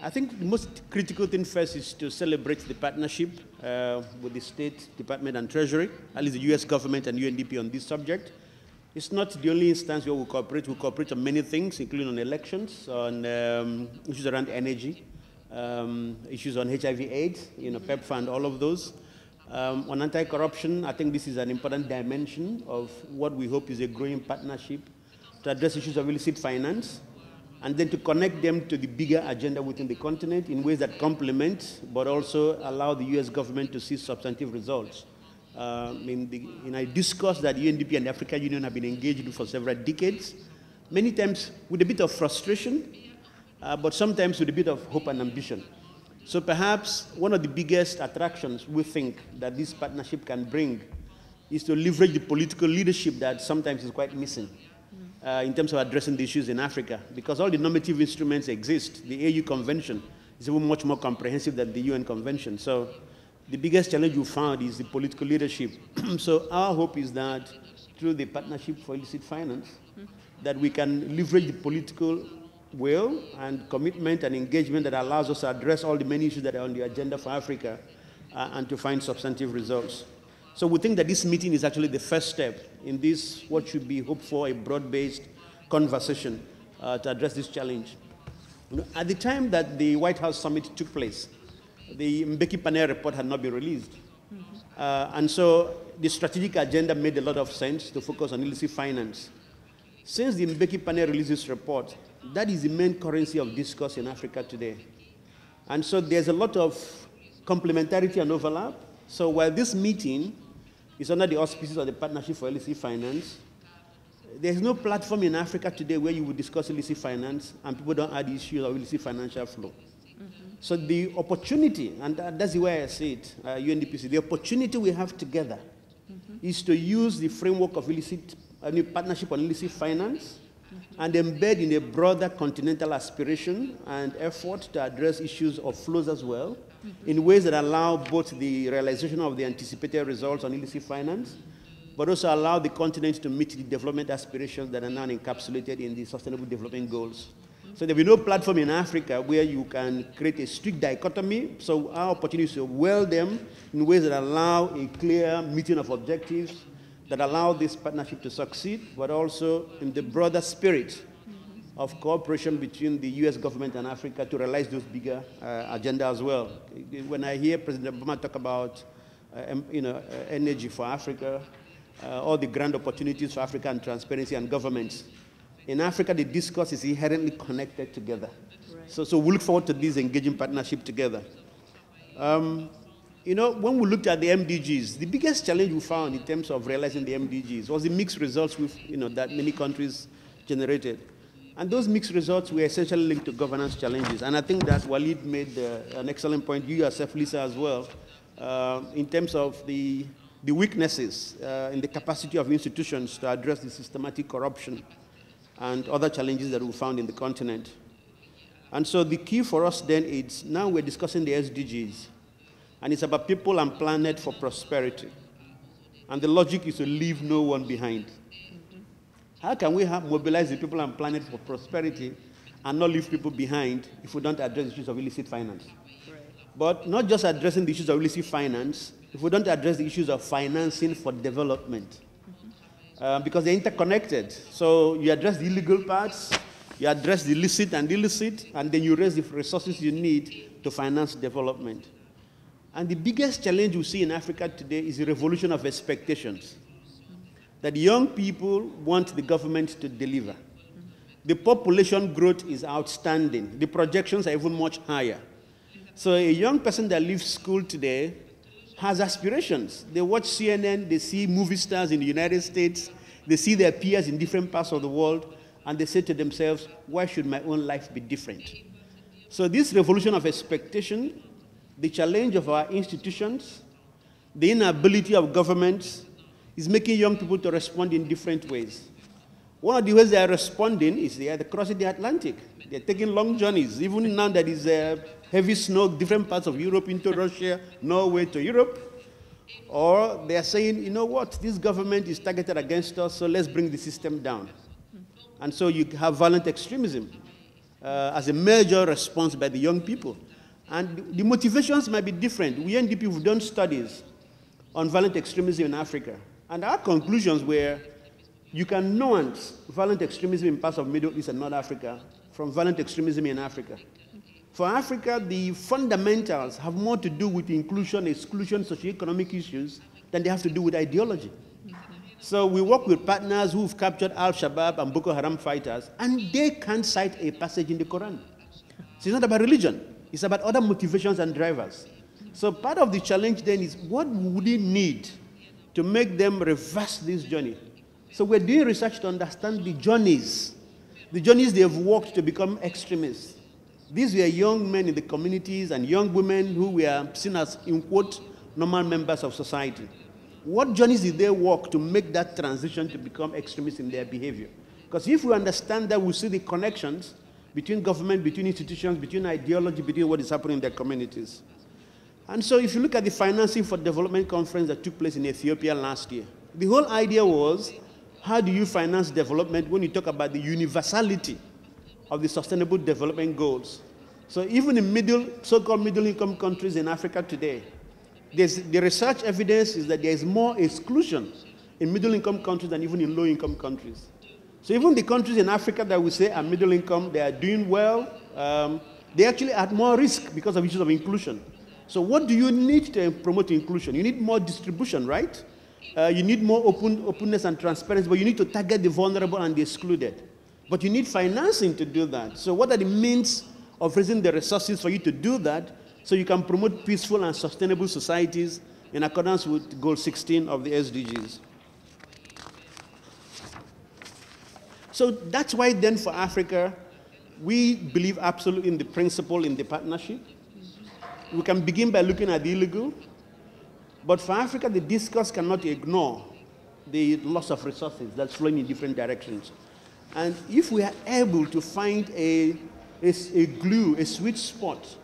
I think the most critical thing first is to celebrate the partnership with the State Department and Treasury, at least the US government and UNDP on this subject. It's not the only instance where we cooperate. We cooperate on many things, including on elections, on issues around energy, issues on HIV/AIDS, PEPFAR and all of those. On anti-corruption, I think this is an important dimension of what we hope is a growing partnership to address issues of illicit finance, and then to connect them to the bigger agenda within the continent in ways that complement, but also allow the US government to see substantive results. In a discourse that UNDP and the African Union have been engaged in for several decades, many times with a bit of frustration, but sometimes with a bit of hope and ambition. So perhaps one of the biggest attractions we think that this partnership can bring is to leverage the political leadership that sometimes is quite missing. In terms of addressing the issues in Africa, because all the normative instruments exist. The AU Convention is even much more comprehensive than the UN Convention. So the biggest challenge we found is the political leadership. So our hope is that through the Partnership for Illicit Finance, that we can leverage the political will and commitment and engagement that allows us to address all the many issues that are on the agenda for Africa and to find substantive results. So we think that this meeting is actually the first step in this, what should be hoped for, a broad-based conversation to address this challenge. At the time that the White House summit took place, the Mbeki panel report had not been released. And so the strategic agenda made a lot of sense to focus on illicit finance. Since the Mbeki panel released this report, that is the main currency of discourse in Africa today. And so there's a lot of complementarity and overlap. So while this meeting is under the auspices of the Partnership for Illicit Finance, there's no platform in Africa today where you would discuss illicit finance and people don't add issues of illicit financial flow. So the opportunity, and that's the way I see it, UNDP, the opportunity we have together is to use the framework of partnership on illicit finance and embed in a broader continental aspiration and effort to address issues of flows as well, in ways that allow both the realization of the anticipated results on illicit finance, but also allow the continent to meet the development aspirations that are now encapsulated in the Sustainable Development Goals. So there will be no platform in Africa where you can create a strict dichotomy. So our opportunity is to weld them in ways that allow a clear meeting of objectives, that allow this partnership to succeed, but also in the broader spirit of cooperation between the US government and Africa to realize those bigger agenda as well. When I hear President Obama talk about energy for Africa, all the grand opportunities for Africa and transparency and governments, in Africa the discourse is inherently connected together. Right. So we look forward to this engaging partnership together. When we looked at the MDGs, the biggest challenge we found in terms of realizing the MDGs was the mixed results that many countries generated. And those mixed results were essentially linked to governance challenges. And I think that Walid made an excellent point, you yourself, Lisa, as well, in terms of the weaknesses in the capacity of institutions to address the systematic corruption and other challenges that we found in the continent. And so the key for us then is, now we're discussing the SDGs, and it's about people and planet for prosperity. And the logic is to leave no one behind. How can we mobilize the people and planet for prosperity and not leave people behind if we don't address issues of illicit finance? Right. But not just addressing the issues of illicit finance, if we don't address the issues of financing for development. Because they're interconnected. So you address the illegal parts, you address the licit and illicit, and then you raise the resources you need to finance development. And the biggest challenge we see in Africa today is the revolution of expectations. That young people want the government to deliver. The population growth is outstanding. The projections are even much higher. So a young person that leaves school today has aspirations. They watch CNN, they see movie stars in the United States, they see their peers in different parts of the world, and they say to themselves, why should my own life be different? So this revolution of expectation, the challenge of our institutions, the inability of governments, is making young people to respond in different ways. One of the ways they are responding is they are crossing the Atlantic. They're taking long journeys. Even now that is heavy snow, different parts of Europe into Russia, Norway to Europe. Or they are saying, you know what, this government is targeted against us, so let's bring the system down. And so you have violent extremism. as a major response by the young people. And the motivations might be different. We UNDP have done studies on violent extremism in Africa. And our conclusions were you can nuance violent extremism in parts of Middle East and North Africa from violent extremism in Africa. For Africa, the fundamentals have more to do with inclusion, exclusion, socioeconomic issues than they have to do with ideology. So we work with partners who've captured Al-Shabaab and Boko Haram fighters, and they can't cite a passage in the Quran. So it's not about religion. It's about other motivations and drivers. So part of the challenge then is what would we need to make them reverse this journey? So we're doing research to understand the journeys they've walked to become extremists. These were young men in the communities and young women who were seen as, in quote, normal members of society. What journeys did they walk to make that transition to become extremists in their behavior? Because if we understand that, we see the connections between government, between institutions, between ideology, between what is happening in their communities. And so if you look at the Financing for Development conference that took place in Ethiopia last year, the whole idea was, how do you finance development when you talk about the universality of the Sustainable Development Goals? So even in so-called middle-income countries in Africa today, the research evidence is that there is more exclusion in middle-income countries than even in low-income countries. So even the countries in Africa that we say are middle-income, they are doing well, they actually are at more risk because of issues of inclusion. So what do you need to promote inclusion? You need more distribution, right? You need more openness and transparency, but you need to target the vulnerable and the excluded. But you need financing to do that. So what are the means of raising the resources for you to do that so you can promote peaceful and sustainable societies in accordance with Goal 16 of the SDGs? So that's why then for Africa, we believe absolutely in the principle in the partnership. We can begin by looking at the illegal. But for Africa, the discourse cannot ignore the loss of resources that's flowing in different directions. And if we are able to find a glue, a sweet spot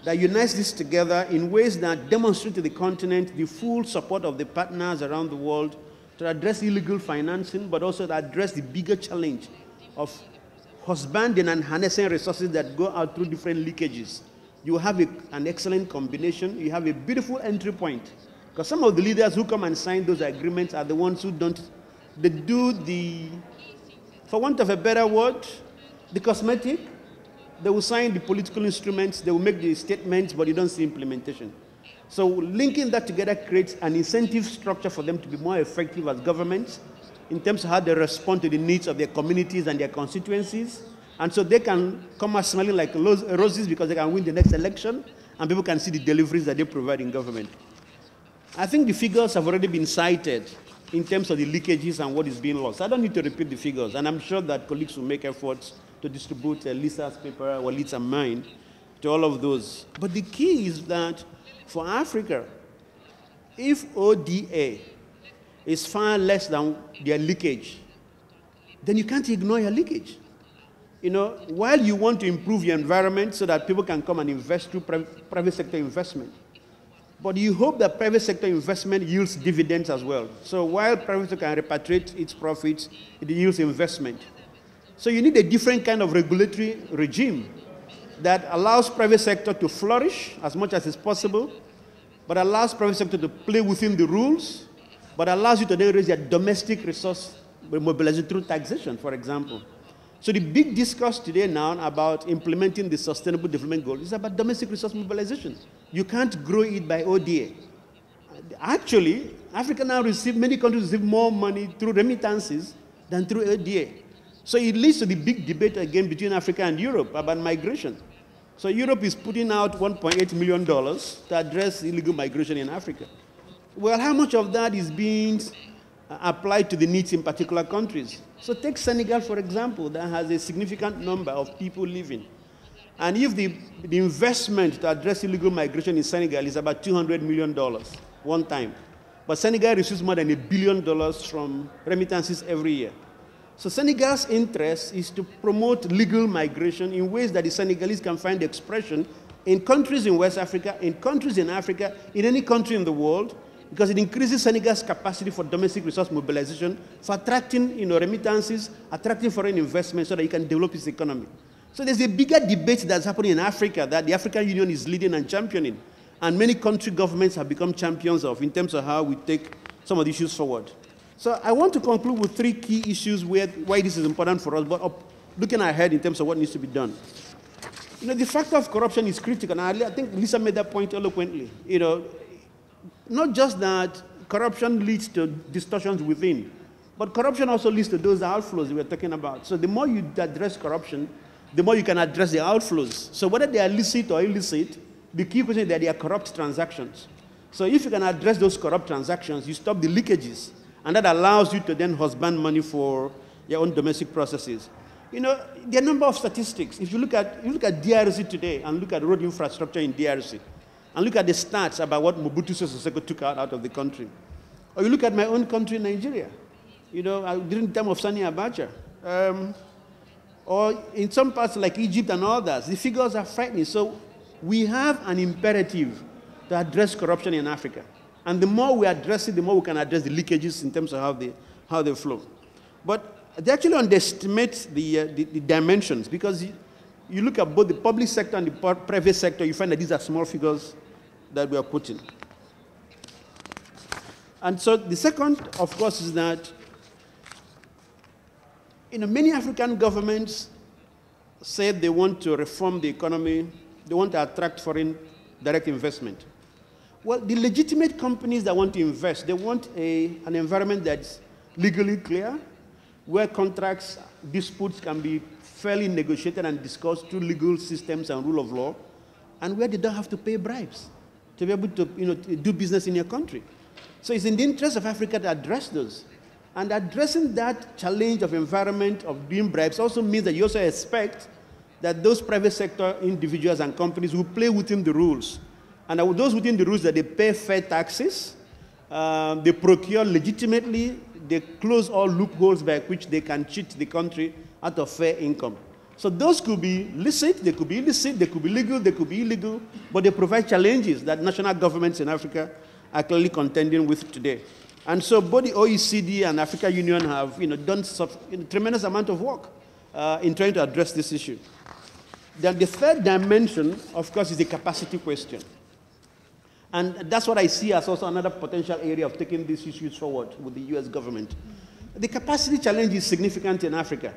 that unites this together in ways that demonstrate to the continent the full support of the partners around the world to address illegal financing, but also to address the bigger challenge of husbanding and harnessing resources that go out through different leakages, you have an excellent combination. You have a beautiful entry point. Because some of the leaders who come and sign those agreements are the ones who don't, they do the, for want of a better word, the cosmetic. They will sign the political instruments, they will make the statements, but you don't see implementation. So linking that together creates an incentive structure for them to be more effective as governments in terms of how they respond to the needs of their communities and their constituencies. And so they can come out smelling like roses because they can win the next election, and people can see the deliveries that they provide in government. I think the figures have already been cited in terms of the leakages and what is being lost. I don't need to repeat the figures, and I'm sure that colleagues will make efforts to distribute Lisa's paper, Walid's and mine, to all of those. But the key is that for Africa, if ODA is far less than their leakage, then you can't ignore your leakage. You know, while you want to improve your environment so that people can come and invest through private sector investment, but you hope that private sector investment yields dividends as well. So while private sector can repatriate its profits, it yields investment. So you need a different kind of regulatory regime that allows private sector to flourish as much as is possible, but allows private sector to play within the rules, but allows you to then raise your domestic resource mobilization through taxation, for example. So the big discourse today now about implementing the Sustainable Development Goal is about domestic resource mobilization. You can't grow it by ODA. Actually, Africa now many countries receive more money through remittances than through ODA. So it leads to the big debate again between Africa and Europe about migration. So Europe is putting out $1.8 million to address illegal migration in Africa. Well, how much of that is being applied to the needs in particular countries? So take Senegal, for example, that has a significant number of people living. And if the investment to address illegal migration in Senegal is about $200 million one time, but Senegal receives more than $1 billion from remittances every year. So Senegal's interest is to promote legal migration in ways that the Senegalese can find expression in countries in West Africa, in countries in Africa, in any country in the world, because it increases Senegal's capacity for domestic resource mobilization, for attracting remittances, attracting foreign investment so that it can develop its economy. So there's a bigger debate that's happening in Africa that the African Union is leading and championing, and many country governments have become champions of in terms of how we take some of the issues forward. So I want to conclude with 3 key issues why this is important for us, but looking ahead in terms of what needs to be done. You know, the factor of corruption is critical, and I think Lisa made that point eloquently. You know, not just that corruption leads to distortions within, but corruption also leads to those outflows we were talking about. So the more you address corruption, the more you can address the outflows. So whether they are licit or illicit, the key question is that they are corrupt transactions. So if you can address those corrupt transactions, you stop the leakages, and that allows you to then husband money for your own domestic processes. You know, there are a number of statistics. If you look at DRC today and look at road infrastructure in DRC, and look at the stats about what Mobutu Sese Seko took out of the country, or you look at my own country, Nigeria, you know, during the time of Sani Abacha, or in some parts like Egypt and others, the figures are frightening. So we have an imperative to address corruption in Africa. And the more we address it, the more we can address the leakages in terms of how they flow. But they actually underestimate the dimensions, because you look at both the public sector and the private sector, you find that these are small figures that we are putting. And so the second, of course, is that many African governments said they want to reform the economy, they want to attract foreign direct investment. Well, the legitimate companies that want to invest, they want an environment that's legally clear, where contracts, disputes can be fairly negotiated and discussed through legal systems and rule of law, and where they don't have to pay bribes to be able to do business in your country. So it's in the interest of Africa to address those. And addressing that challenge of environment, of doing bribes, also means that you also expect that those private sector individuals and companies will play within the rules. And those within the rules that they pay fair taxes, they procure legitimately, they close all loopholes by which they can cheat the country out of fair income. So those could be licit, they could be illicit, they could be legal, they could be illegal, but they provide challenges that national governments in Africa are clearly contending with today. And so both the OECD and African Union have done a tremendous amount of work in trying to address this issue. Then the third dimension, of course, is the capacity question. And that's what I see as also another potential area of taking these issues forward with the US government. The capacity challenge is significant in Africa.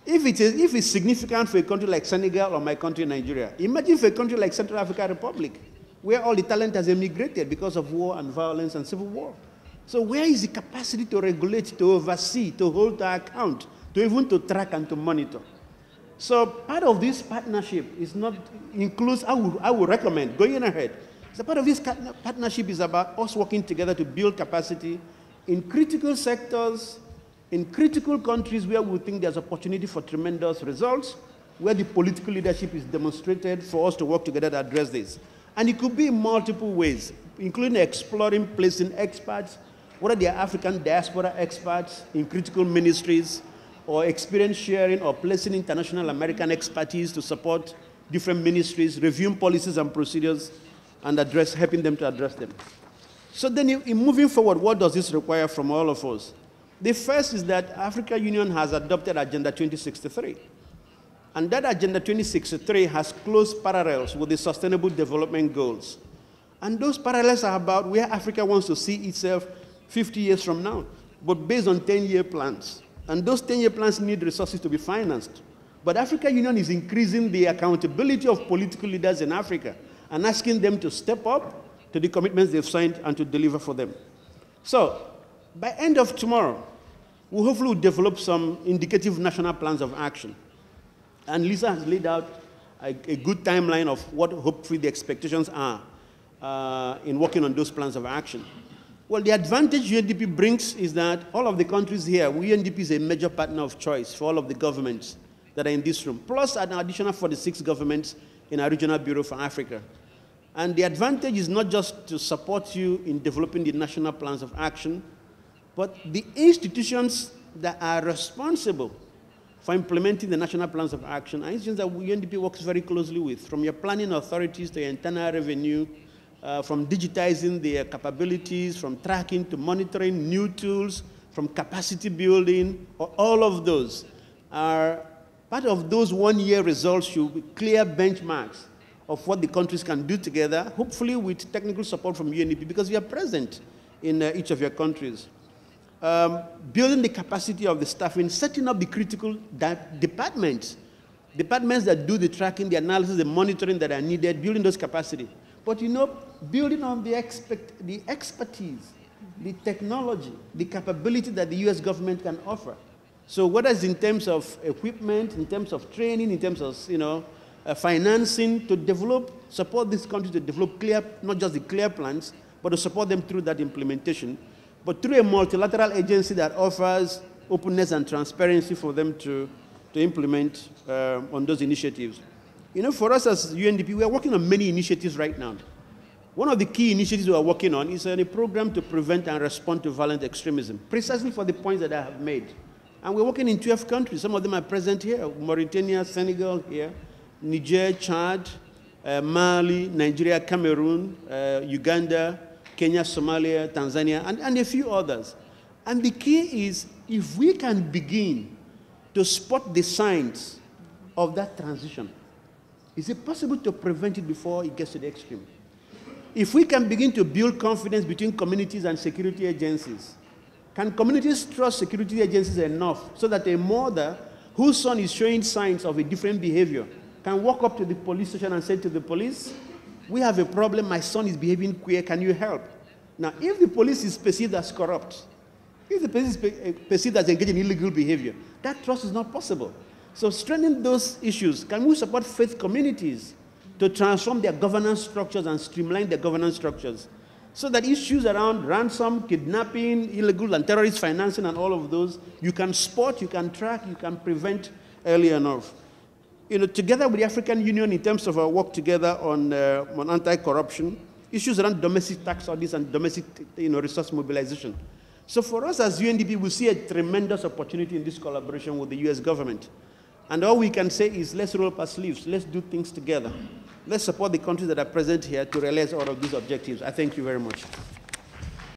If it's significant for a country like Senegal or my country, Nigeria, imagine for a country like Central African Republic, where all the talent has emigrated because of war and violence and civil war. So where is the capacity to regulate, to oversee, to hold to account, to even to track and to monitor? So part of this partnership includes, I would recommend, going ahead, so part of this partnership is about us working together to build capacity in critical sectors, in critical countries where we think there's opportunity for tremendous results, where the political leadership is demonstrated for us to work together to address this. And it could be in multiple ways, including exploring placing experts, whether they are African diaspora experts in critical ministries, or experience sharing or placing international American expertise to support different ministries, reviewing policies and procedures, and helping them to address them. So then in moving forward, what does this require from all of us? The first is that African Union has adopted Agenda 2063. And that Agenda 2063 has close parallels with the Sustainable Development Goals. And those parallels are about where Africa wants to see itself 50 years from now, but based on 10-year plans. And those 10-year plans need resources to be financed. But African Union is increasing the accountability of political leaders in Africa and asking them to step up to the commitments they've signed and to deliver for them. So, by end of tomorrow, we hopefully will develop some indicative national plans of action. And Lisa has laid out a good timeline of what hopefully the expectations are in working on those plans of action. Well, the advantage UNDP brings is that all of the countries here, UNDP is a major partner of choice for all of the governments that are in this room, plus an additional 46 governments in our regional bureau for Africa. And the advantage is not just to support you in developing the national plans of action, but the institutions that are responsible for implementing the national plans of action are institutions that UNDP works very closely with, from your planning authorities to your internal revenue, from digitizing their capabilities, from tracking to monitoring new tools, from capacity building. All of those are Part of those one-year results should be clear benchmarks of what the countries can do together, hopefully with technical support from UNDP, because we are present in each of your countries. Building the capacity of the staffing, setting up the critical departments that do the tracking, the analysis, the monitoring that are needed, building those capacity. But, you know, building on the expertise, the technology, the capability that the US government can offer. So whether it's in terms of equipment, in terms of training, in terms of, you know, financing, to support this country to develop not just the clear plans, but to support them through that implementation, but through a multilateral agency that offers openness and transparency for them to implement on those initiatives. You know, for us as UNDP, we are working on many initiatives right now. One of the key initiatives we are working on is a program to prevent and respond to violent extremism, precisely for the points that I have made. And we're working in 12 countries. Some of them are present here: Mauritania, Senegal here, Niger, Chad, Mali, Nigeria, Cameroon, Uganda, Kenya, Somalia, Tanzania, and a few others. And the key is, if we can begin to spot the signs of that transition, is it possible to prevent it before it gets to the extreme? If we can begin to build confidence between communities and security agencies, can communities trust security agencies enough so that a mother whose son is showing signs of a different behavior can walk up to the police station and say to the police, "We have a problem, my son is behaving queer, can you help?" Now, if the police is perceived as corrupt, if the police is perceived as engaged in illegal behavior, that trust is not possible. So strengthening those issues, can we support faith communities to transform their governance structures and streamline their governance structures, so that issues around ransom, kidnapping, illegal and terrorist financing and all of those, you can spot, you can track, you can prevent early enough. You know, together with the African Union in terms of our work together on anti-corruption, issues around domestic tax audits and domestic resource mobilization. So for us as UNDP, we see a tremendous opportunity in this collaboration with the US government. And all we can say is, let's roll up our sleeves, let's do things together. Let's support the countries that are present here to realize all of these objectives. I thank you very much.